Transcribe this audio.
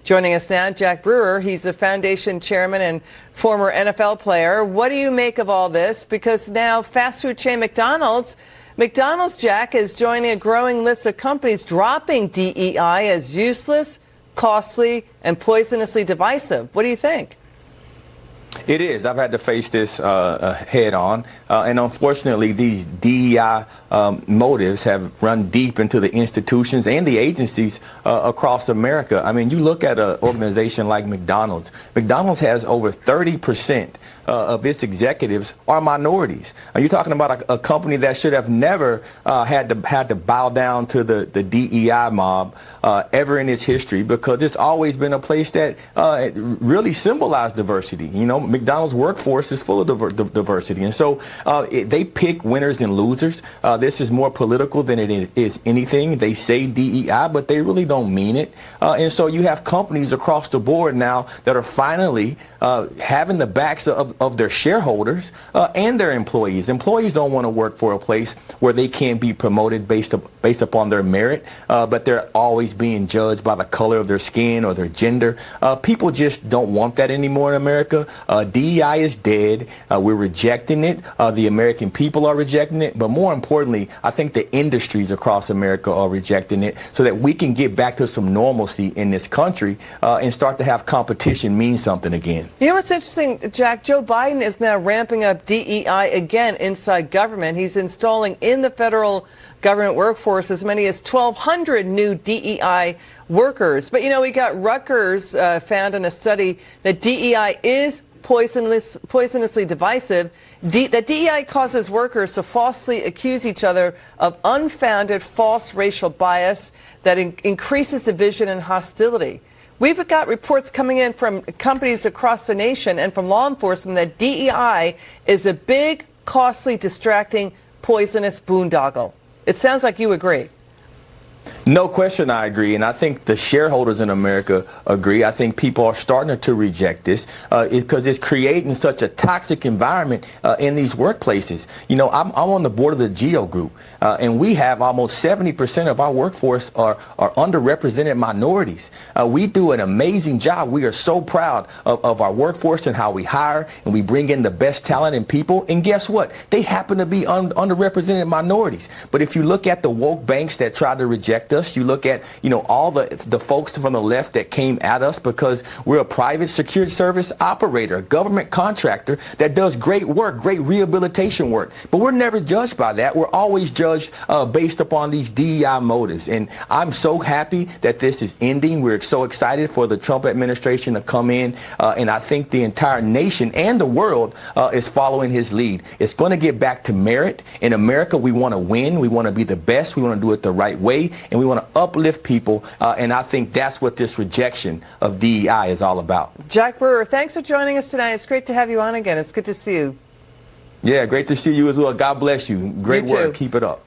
Joining us now, Jack Brewer. He's the foundation chairman and former NFL player. What do you make of all this? Because now fast food chain McDonald's, Jack, is joining a growing list of companies dropping DEI as useless, costly, and poisonously divisive. What do you think? It is. I've had to face this head on. And unfortunately, these DEI motives have run deep into the institutions and the agencies across America. I mean, you look at an organization like McDonald's. McDonald's has over 30% of its executives are minorities. You're talking about a company that should have never had to bow down to the DEI mob ever in its history, because it's always been a place that really symbolized diversity. You know, McDonald's workforce is full of diversity. And so they pick winners and losers. This is more political than it is anything. They say DEI, but they really don't mean it. And so you have companies across the board now that are finally having the backs of their shareholders and their employees. Employees don't want to work for a place where they can't be promoted based upon their merit, but they're always being judged by the color of their skin or their gender. People just don't want that anymore in America. DEI is dead. We're rejecting it. The American people are rejecting it. But more importantly, I think the industries across America are rejecting it, so that we can get back to some normalcy in this country and start to have competition mean something again. You know what's interesting, Jack? Joe Biden is now ramping up DEI again inside government. He's installing in the federal government workforce as many as 1,200 new DEI workers. But, you know, we got Rutgers found in a study that DEI is poisonously divisive, that DEI causes workers to falsely accuse each other of unfounded false racial bias that increases division and hostility. We've got reports coming in from companies across the nation and from law enforcement that DEI is a big, costly, distracting, poisonous boondoggle. It sounds like you agree. No question, I agree. And I think the shareholders in America agree. I think people are starting to reject this because it's creating such a toxic environment in these workplaces. You know, I'm on the board of the GEO Group, and we have almost 70% of our workforce are underrepresented minorities. We do an amazing job. We are so proud of our workforce and how we hire, and we bring in the best talent and people. And guess what? They happen to be underrepresented minorities. But if you look at the woke banks that try to reject us, you look at, you know, all the folks from the left that came at us because we're a private security service operator, a government contractor that does great work, great rehabilitation work. But we're never judged by that. We're always judged based upon these DEI motives. And I'm so happy that this is ending. We're so excited for the Trump administration to come in. And I think the entire nation and the world is following his lead. It's going to get back to merit. In America, we want to win. We want to be the best. We want to do it the right way. And we want to uplift people, and I think that's what this rejection of DEI is all about. Jack Brewer, thanks for joining us tonight. It's great to have you on again. It's good to see you. Yeah, great to see you as well. God bless you. Great work. Keep it up.